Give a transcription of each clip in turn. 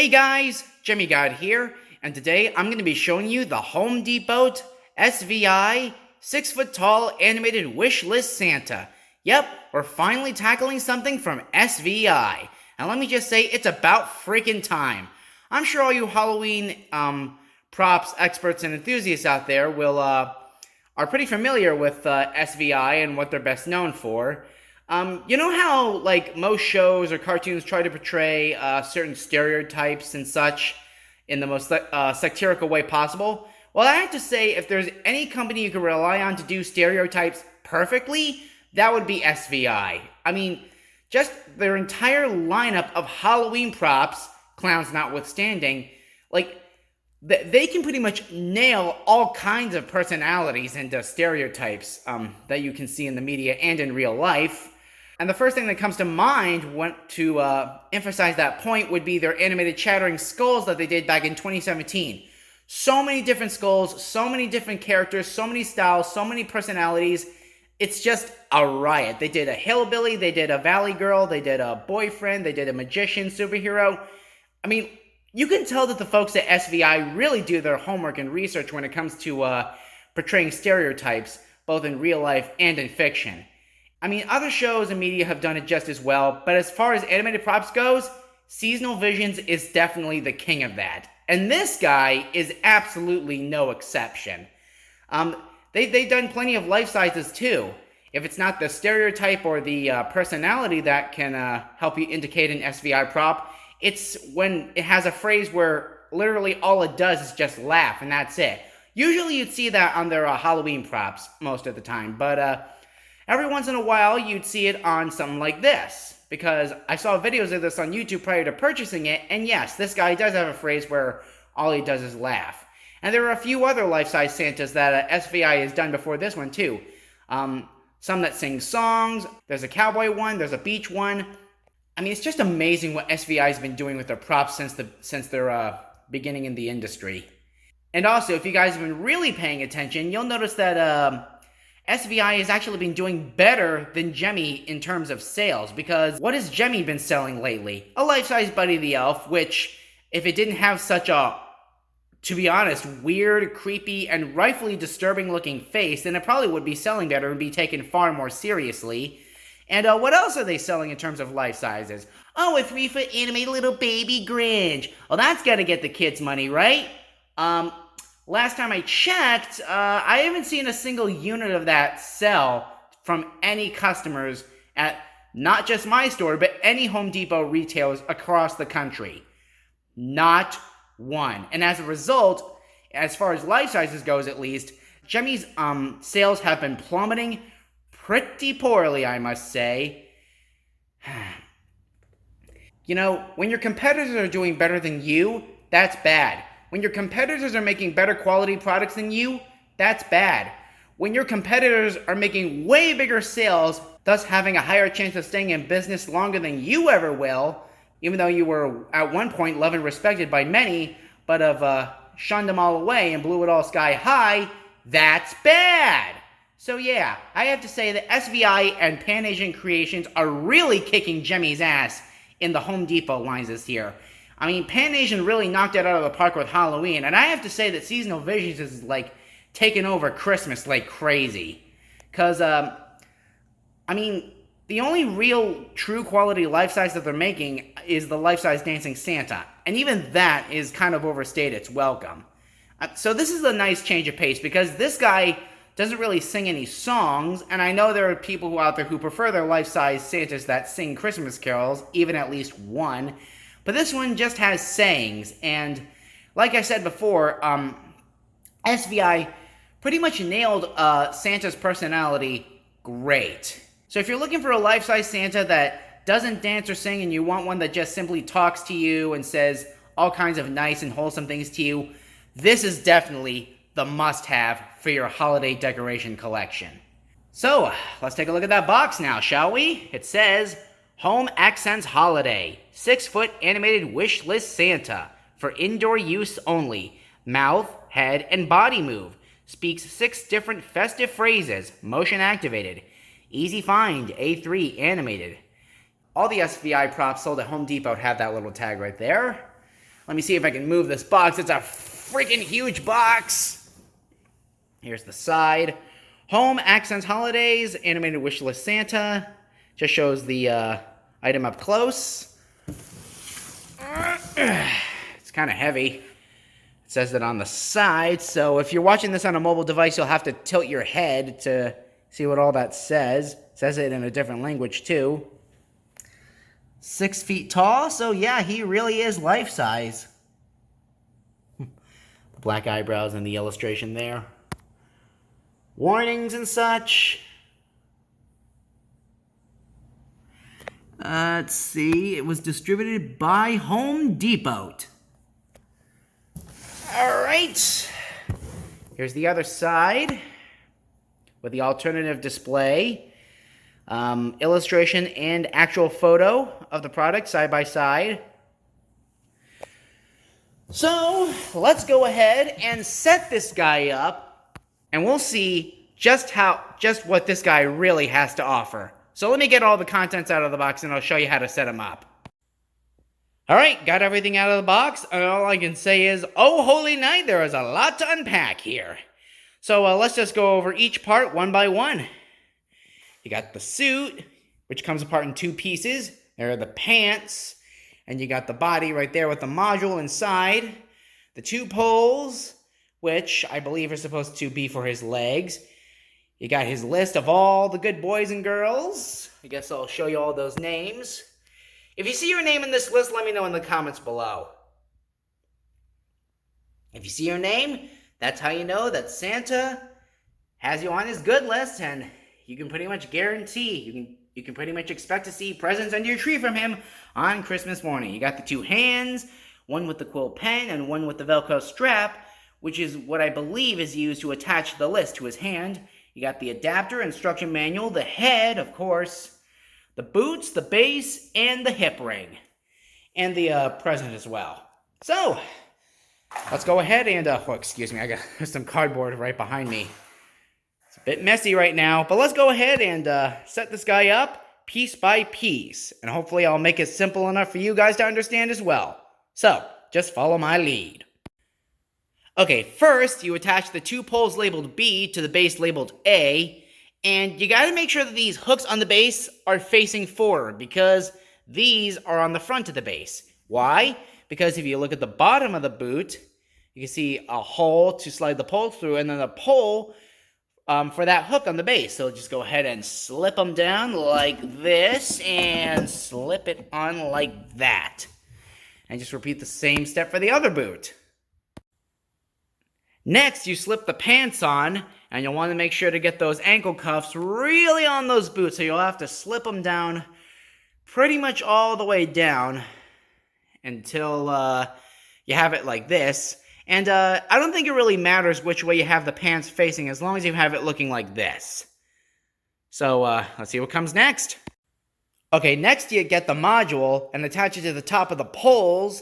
Hey guys, Jimmy God here, and today I'm going to be showing you the Home Depot SVI 6-foot tall animated wish list Santa. Yep, we're finally tackling something from SVI. And let me just say, it's about freaking time. I'm sure all you Halloween props experts and enthusiasts out there are pretty familiar with SVI and what they're best known for. You know how, like, most shows or cartoons try to portray certain stereotypes and such in the most satirical way possible? Well, I have to say, if there's any company you can rely on to do stereotypes perfectly, that would be SVI. I mean, just their entire lineup of Halloween props, clowns notwithstanding, like, they can pretty much nail all kinds of personalities into stereotypes that you can see in the media and in real life. And the first thing that comes to mind to emphasize that point would be their animated chattering skulls that they did back in 2017. So many different skulls, so many different characters, so many styles, so many personalities. It's just a riot. They did a hillbilly, they did a valley girl, they did a boyfriend, they did a magician, superhero. I mean, you can tell that the folks at SVI really do their homework and research when it comes to portraying stereotypes, both in real life and in fiction. I mean, other shows and media have done it just as well, but as far as animated props goes, Seasonal Visions is definitely the king of that. And this guy is absolutely no exception. They've done plenty of life sizes too. If it's not the stereotype or the personality that can help you indicate an SVI prop, it's when it has a phrase where literally all it does is just laugh, and that's it. Usually you'd see that on their Halloween props most of the time, but every once in a while, you'd see it on something like this, because I saw videos of this on YouTube prior to purchasing it, and yes, this guy does have a phrase where all he does is laugh. And there are a few other life-size Santas that SVI has done before this one, too. Some that sing songs, there's a cowboy one, there's a beach one. I mean, it's just amazing what SVI has been doing with their props since their beginning in the industry. And also, if you guys have been really paying attention, you'll notice that SVI has actually been doing better than Jemmy in terms of sales, because what has Jemmy been selling lately? A life-size Buddy the Elf, which, if it didn't have such a, to be honest, weird, creepy, and rightfully disturbing-looking face, then it probably would be selling better and be taken far more seriously. And what else are they selling in terms of life sizes? Oh, a 3-foot animated little baby Grinch. Well, that's gotta get the kids' money, right? Last time I checked, I haven't seen a single unit of that sell from any customers at not just my store, but any Home Depot retailers across the country. Not one. And as a result, as far as life sizes goes at least, Jemmy's sales have been plummeting pretty poorly, I must say. You know, when your competitors are doing better than you, that's bad. When your competitors are making better quality products than you, that's bad. When your competitors are making way bigger sales, thus having a higher chance of staying in business longer than you ever will, even though you were at one point loved and respected by many, but have shunned them all away and blew it all sky high, that's bad. So yeah, I have to say that SVI and Pan Asian Creations are really kicking Jemmy's ass in the Home Depot lines this year. I mean, Pan Asian really knocked it out of the park with Halloween, and I have to say that Seasonal Visions is, like, taking over Christmas like crazy. Because, I mean, the only real true quality life-size that they're making is the life-size Dancing Santa, and even that is kind of overstayed its welcome. So this is a nice change of pace, because this guy doesn't really sing any songs, and I know there are people out there who prefer their life-size Santas that sing Christmas carols, even at least one. But this one just has sayings, and like I said before, SVI pretty much nailed Santa's personality great. So if you're looking for a life-size Santa that doesn't dance or sing and you want one that just simply talks to you and says all kinds of nice and wholesome things to you, this is definitely the must-have for your holiday decoration collection. So, let's take a look at that box now, shall we? It says, Home Accents Holiday, 6-foot animated wish list Santa, for indoor use only, mouth, head, and body move, speaks 6 different festive phrases, motion activated, easy find, A3 animated. All the SVI props sold at Home Depot have that little tag right there. Let me see if I can move this box. It's a freaking huge box. Here's the side. Home, Accents, Holidays, Animated Wishlist Santa. Just shows the item up close. It's kind of heavy. It says it on the side, so if you're watching this on a mobile device, you'll have to tilt your head to see what all that says. It says it in a different language, too. 6 feet tall, so yeah, he really is life-size. The black eyebrows and the illustration there. Warnings and such. Let's see, it was distributed by Home Depot. Alright, here's the other side with the alternative display. Illustration and actual photo of the product side by side. So, let's go ahead and set this guy up, and we'll see just what this guy really has to offer. So let me get all the contents out of the box and I'll show you how to set him up. Alright, got everything out of the box, and all I can say is, oh holy night, there is a lot to unpack here. So let's just go over each part one by one. You got the suit, which comes apart in 2 pieces. There are the pants, and you got the body right there with the module inside. The 2 poles, which I believe are supposed to be for his legs. You got his list of all the good boys and girls. I guess I'll show you all those names. If you see your name in this list, let me know in the comments below. If you see your name, that's how you know that Santa has you on his good list, and you can pretty much guarantee, you can pretty much expect to see presents under your tree from him on Christmas morning. You got the 2 hands, one with the quill pen and one with the Velcro strap, which is what I believe is used to attach the list to his hand. You got the adapter, instruction manual, the head, of course, the boots, the base, and the hip ring. And the present as well. So, let's go ahead and, oh, excuse me, I got some cardboard right behind me. It's a bit messy right now, but let's go ahead and set this guy up piece by piece. And hopefully I'll make it simple enough for you guys to understand as well. So, just follow my lead. Okay, first, you attach the 2 poles labeled B to the base labeled A, and you gotta make sure that these hooks on the base are facing forward, because these are on the front of the base. Why? Because if you look at the bottom of the boot, you can see a hole to slide the pole through, and then a pole for that hook on the base. So just go ahead and slip them down like this, and slip it on like that. And just repeat the same step for the other boot. Next, you slip the pants on, and you'll want to make sure to get those ankle cuffs really on those boots, so you'll have to slip them down pretty much all the way down until you have it like this. And I don't think it really matters which way you have the pants facing, as long as you have it looking like this. So let's see what comes next. Okay, next you get the module and attach it to the top of the poles.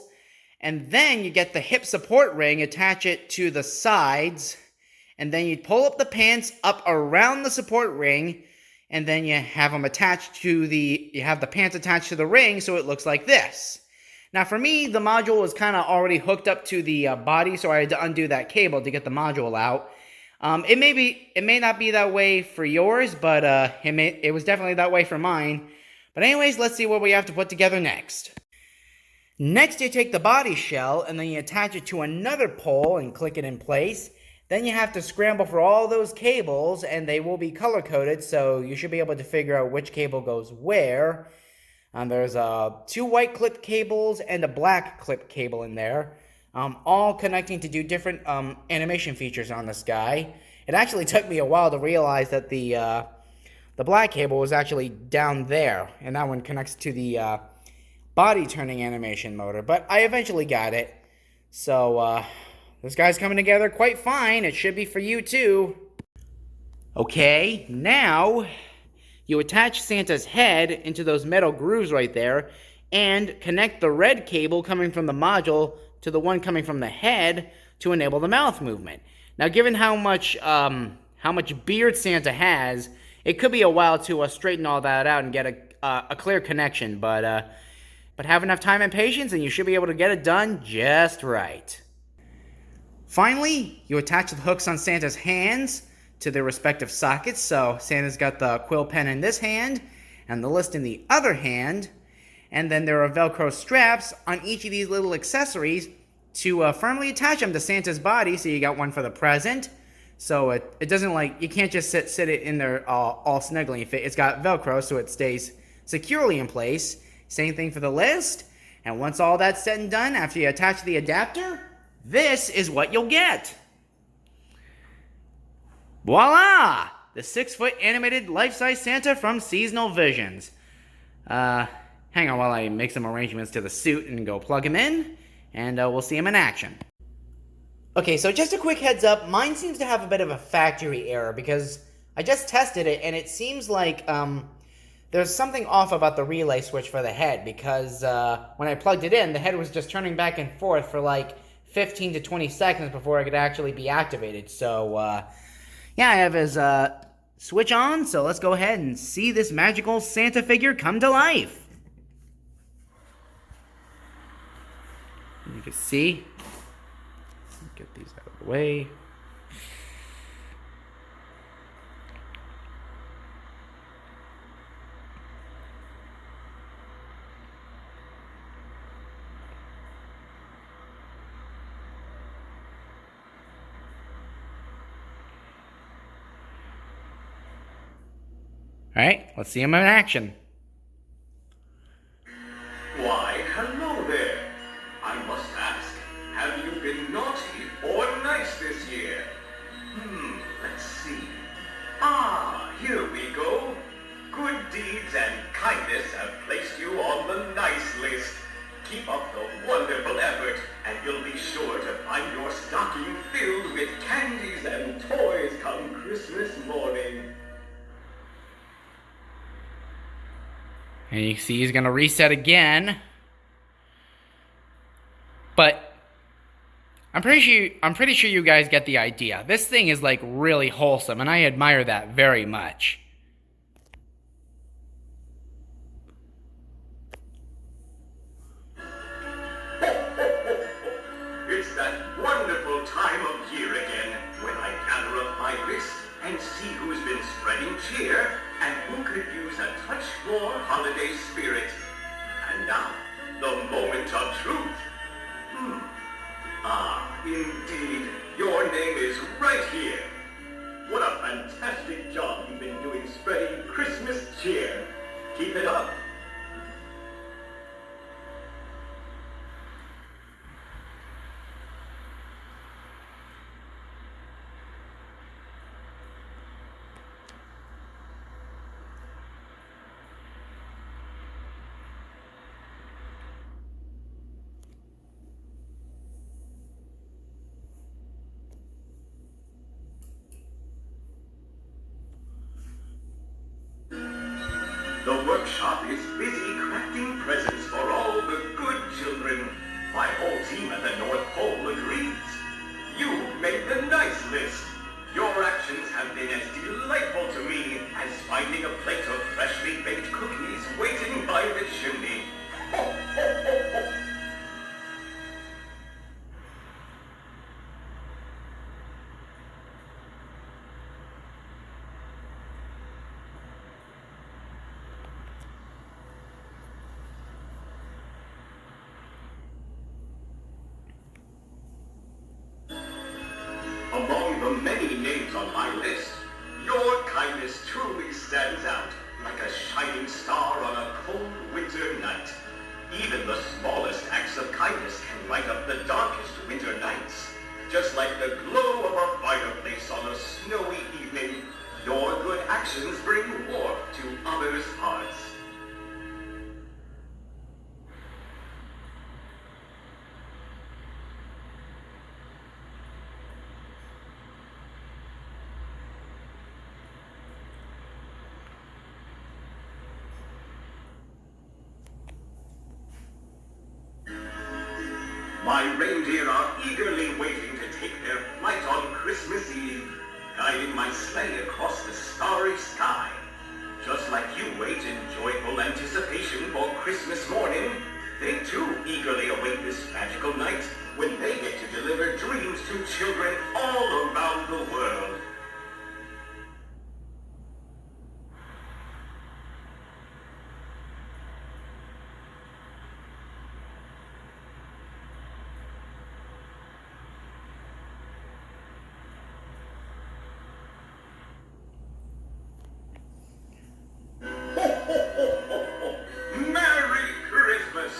And then you get the hip support ring, attach it to the sides, and then you pull up the pants up around the support ring, and then you have them attached to you have the pants attached to the ring, so it looks like this. Now for me, the module was kind of already hooked up to the body, so I had to undo that cable to get the module out. It may not be that way for yours, but it was definitely that way for mine. But anyways, let's see what we have to put together next. Next, you take the body shell, and then you attach it to another pole and click it in place. Then you have to scramble for all those cables, and they will be color-coded, so you should be able to figure out which cable goes where. There's 2 white clip cables and a black clip cable in there, all connecting to do different animation features on this guy. It actually took me a while to realize that the black cable was actually down there, and that one connects to the body turning animation motor, but I eventually got it. So this guy's coming together quite fine. It should be for you too. Okay, now you attach Santa's head into those metal grooves right there and connect the red cable coming from the module to the one coming from the head to enable the mouth movement. Now, given how much beard Santa has, it could be a while to straighten all that out and get a clear connection, but But have enough time and patience and you should be able to get it done just right. Finally, you attach the hooks on Santa's hands to their respective sockets. So Santa's got the quill pen in this hand and the list in the other hand. And then there are Velcro straps on each of these little accessories to firmly attach them to Santa's body. So you got one for the present. So it doesn't like, you can't just sit it in there all snugly. It's got Velcro so it stays securely in place. Same thing for the list. And once all that's said and done, after you attach the adapter, this is what you'll get. Voila! The 6-foot animated life-size Santa from Seasonal Visions. Hang on while I make some arrangements to the suit and go plug him in, and we'll see him in action. Okay, so just a quick heads up, mine seems to have a bit of a factory error because I just tested it and it seems like there's something off about the relay switch for the head because when I plugged it in, the head was just turning back and forth for like 15 to 20 seconds before it could actually be activated. So, yeah, I have his switch on, so let's go ahead and see this magical Santa figure come to life. You can see, get these out of the way. All right, let's see him in action. Why, hello there. I must ask, have you been naughty or nice this year? Let's see. Here we go. Good deeds and kindness have placed you on the nice list. Keep up the wonderful effort, and you'll be sure to find your stocking filled with candies and toys come Christmas morning. And you see he's going to reset again. But I'm pretty sure you guys get the idea. This thing is like really wholesome and I admire that very much. It's that wonderful time of year again when I gather up my list and see who's been spreading cheer and who could use a touch more holiday spirit. And now, the moment of truth. Indeed, your name is right here. What a fantastic job you've been doing spreading Christmas cheer. Keep it up. The workshop is busy crafting presents for all the good children. My whole team at the North Pole agrees. You've made the nice list. Your actions have been as delightful to me as finding a plate of freshly baked cookies waiting by the chimney. Ho, ho, ho, ho. Among the many names on my list, your kindness truly stands out like a shining star on a cold winter night. Even the smallest acts of kindness can light up the darkest winter nights. Just like the glow of a fireplace on a snowy evening, your good actions bring warmth to others' hearts. My reindeer are eagerly waiting to take their flight on Christmas Eve, guiding my sleigh across the starry sky. Just like you wait in joyful anticipation for Christmas morning, They too eagerly await this magical night when they get to deliver dreams to children all around the world. Merry Christmas!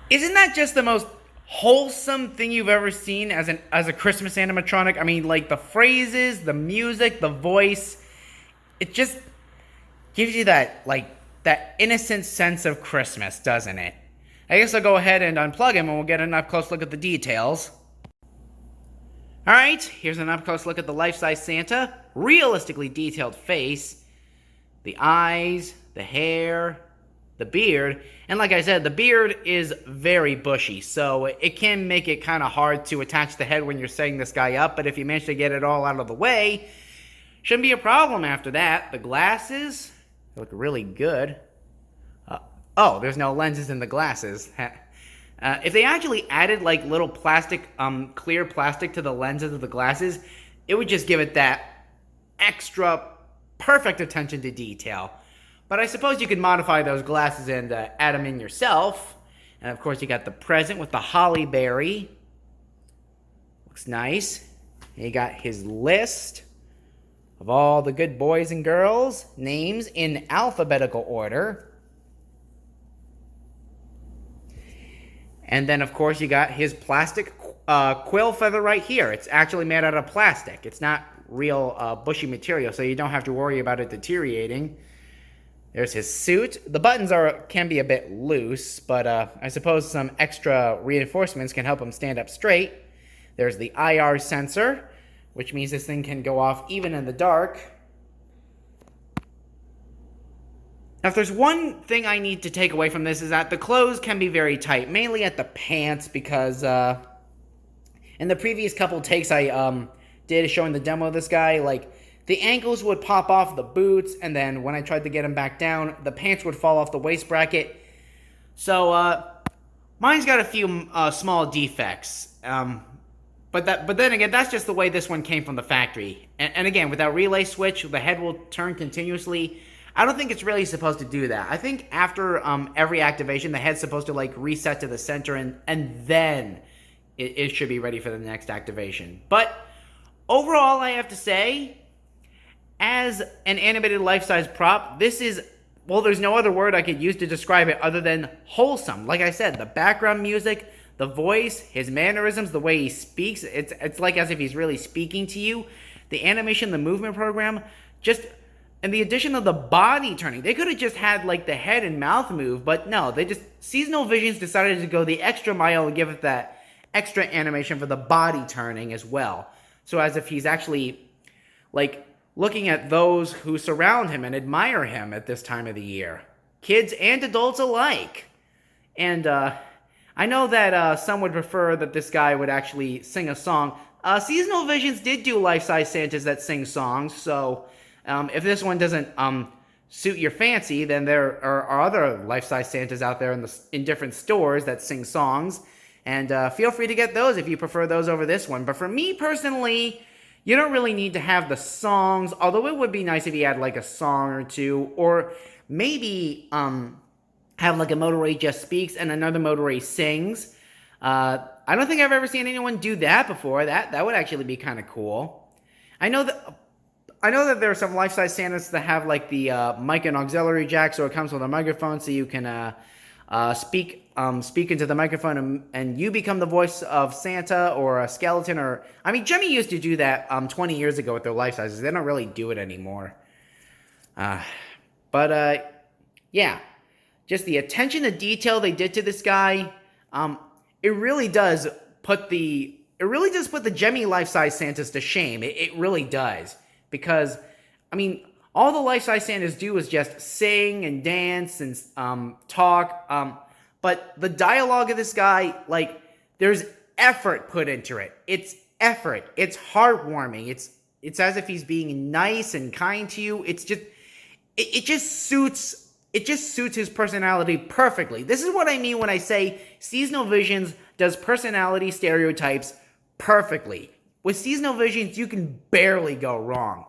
Isn't that just the most wholesome thing you've ever seen as a Christmas animatronic? I mean, like the phrases, the music, the voice, it just gives you that innocent sense of Christmas, doesn't it? I guess I'll go ahead and unplug him and we'll get an up close look at the details. Alright, here's an up close look at the life-size Santa. Realistically detailed face. The eyes, the hair, the beard. And like I said, the beard is very bushy, so it can make it kind of hard to attach the head when you're setting this guy up, but if you manage to get it all out of the way, shouldn't be a problem after that. The glasses look really good. Oh, there's no lenses in the glasses. If they actually added like little plastic, clear plastic to the lenses of the glasses, it would just give it that extra perfect attention to detail. But I suppose you could modify those glasses and add them in yourself. And of course you got the present with the holly berry. Looks nice. And you got his list of all the good boys and girls, names in alphabetical order. And then, of course, you got his plastic quill feather right here. It's actually made out of plastic. It's not real bushy material, so you don't have to worry about it deteriorating. There's his suit. The buttons can be a bit loose, but I suppose some extra reinforcements can help him stand up straight. There's the IR sensor, which means this thing can go off even in the dark. Now, if there's one thing I need to take away from this is that the clothes can be very tight, mainly at the pants, because in the previous couple takes I did showing the demo of this guy, like, the ankles would pop off the boots, and then when I tried to get them back down, the pants would fall off the waist bracket. So, mine's got a few small defects. But then again, that's just the way this one came from the factory. And again, with that relay switch, the head will turn continuously. I don't think it's really supposed to do that. I think after every activation, the head's supposed to like reset to the center, and then it should be ready for the next activation. But overall, I have to say, as an animated life-size prop, this is, well, there's no other word I could use to describe it other than wholesome. Like I said, the background music, the voice, his mannerisms, the way he speaks, it's like as if he's really speaking to you. The animation, the movement program, and the addition of the body turning. They could have just had like the head and mouth move, but no, Seasonal Visions decided to go the extra mile and give it that extra animation for the body turning as well. So as if he's actually like looking at those who surround him and admire him at this time of the year. Kids and adults alike. And I know that some would prefer that this guy would actually sing a song. Seasonal Visions did do life-size Santas that sing songs, so if this one doesn't suit your fancy, then there are other life-size Santas out there in different stores that sing songs. And feel free to get those if you prefer those over this one. But for me personally, you don't really need to have the songs, although it would be nice if you had like a song or two, or maybe have like a Motorway just speaks and another Motorway sings. I don't think I've ever seen anyone do that before. That would actually be kind of cool. I know that there are some life-size Santas that have like the mic and auxiliary jack, so it comes with a microphone, so you can speak into the microphone and you become the voice of Santa or a skeleton. Or I mean, Jimmy used to do that 20 years ago with their life sizes. They don't really do it anymore. Yeah, just the attention to detail they did to this guy. It really does put the Jemmy life-size Santas to shame. It really does. Because, I mean, All the life-size Santas do is just sing and dance and talk. But the dialogue of this guy, like, there's effort put into it. It's effort. It's heartwarming. It's as if he's being nice and kind to you. It's just it just suits his personality perfectly. This is what I mean when I say Seasonal Visions does personality stereotypes perfectly. With Seasonal Visions, you can barely go wrong.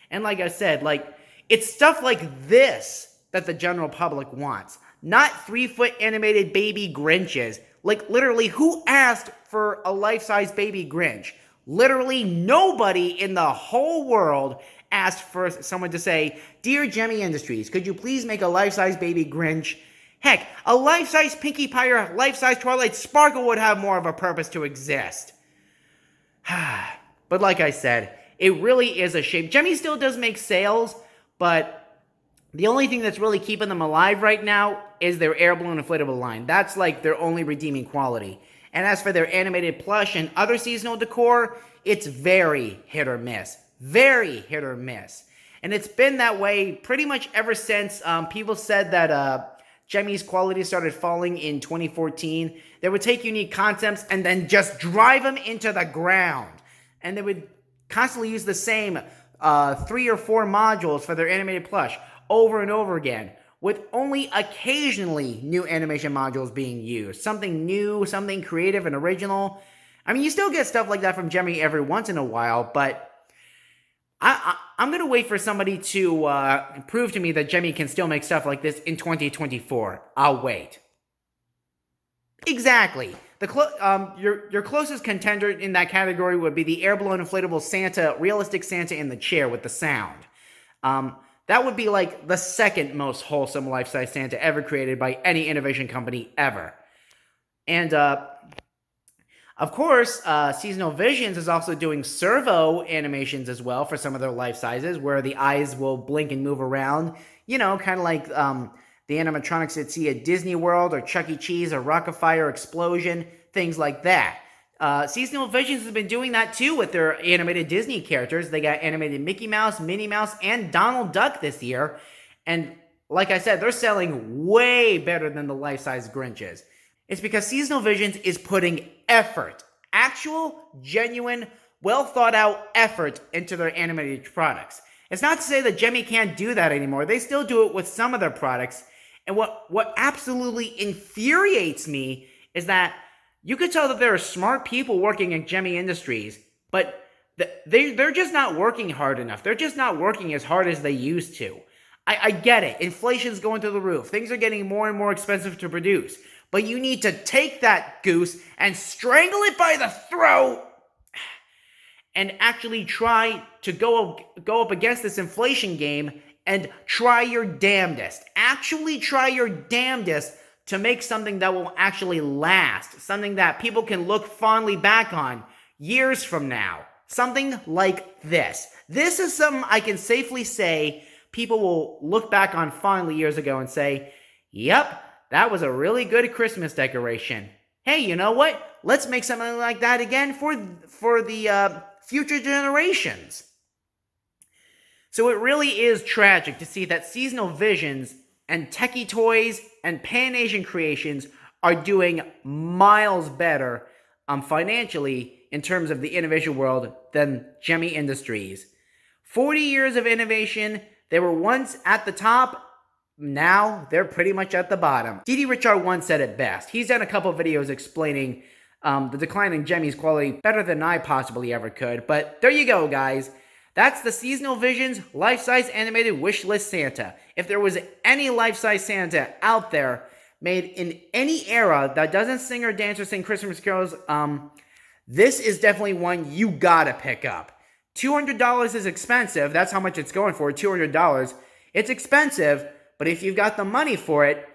And like I said, like, it's stuff like this that the general public wants. Not 3-foot animated baby Grinches. Like, literally, who asked for a life-size baby Grinch? Literally nobody in the whole world asked for someone to say, "Dear Gemmy Industries, could you please make a life-size baby Grinch?" Heck, a life-size Pinkie Pie or life-size Twilight Sparkle would have more of a purpose to exist. But like I said, it really is a shame. Gemmy still does make sales, but the only thing that's really keeping them alive right now is their air balloon inflatable line. That's like their only redeeming quality. And as for their animated plush and other seasonal decor, it's very hit or miss. Very hit or miss. And it's been that way pretty much ever since people said that Gemmy's quality started falling in 2014. They would take unique concepts and then just drive them into the ground. And they would constantly use the same 3 or 4 modules for their animated plush over and over again, with only occasionally new animation modules being used. Something new, something creative and original. I mean, you still get stuff like that from Gemmy every once in a while, but I'm going to wait for somebody to prove to me that Gemmy can still make stuff like this in 2024. I'll wait. Exactly. Your closest contender in that category would be the air-blown inflatable Santa, realistic Santa in the chair with the sound. That would be like the second most wholesome life-size Santa ever created by any innovation company ever. And of course, Seasonal Visions is also doing servo animations as well for some of their life sizes, where the eyes will blink and move around. You know, kind of like the animatronics you'd see at Disney World or Chuck E. Cheese or Rock-afire Explosion, things like that. Seasonal Visions has been doing that too with their animated Disney characters. They got animated Mickey Mouse, Minnie Mouse, and Donald Duck this year. And like I said, they're selling way better than the life-size Grinches. It's because Seasonal Visions is putting effort, actual, genuine, well-thought-out effort into their animated products. It's not to say that Gemmy can't do that anymore. They still do it with some of their products. And what absolutely infuriates me is that you could tell that there are smart people working at Gemmy Industries, but they're just not working hard enough. They're just not working as hard as they used to. I get it. Inflation's going through the roof. Things are getting more and more expensive to produce. But you need to take that goose and strangle it by the throat and actually try to go up against this inflation game and try your damnedest. Actually try your damnedest to make something that will actually last. Something that people can look fondly back on years from now. Something like this. This is something I can safely say people will look back on fondly years ago and say, yep, that was a really good Christmas decoration. Hey, you know what? Let's make something like that again for the future generations. So it really is tragic to see that Seasonal Visions and Techie Toys and Pan-Asian Creations are doing miles better financially in terms of the innovation world than Gemmy Industries. 40 years of innovation. They were once at the top. Now, they're pretty much at the bottom. D.D. Richard once said it best. He's done a couple videos explaining the decline in Gemmy's quality better than I possibly ever could. But there you go, guys. That's the Seasonal Visions life-size animated Wishlist Santa. If there was any life-size Santa out there made in any era that doesn't sing or dance or sing Christmas carols, this is definitely one you gotta pick up. $200 is expensive. That's how much it's going for, $200. It's expensive. But if you've got the money for it,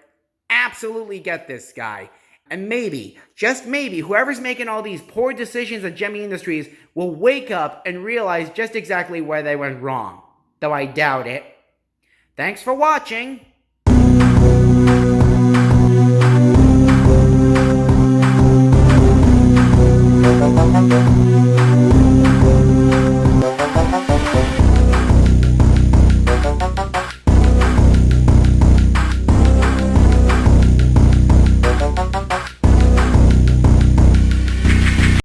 absolutely get this guy. And maybe, just maybe, whoever's making all these poor decisions at Gemmy Industries will wake up and realize just exactly where they went wrong. Though I doubt it. Thanks for watching.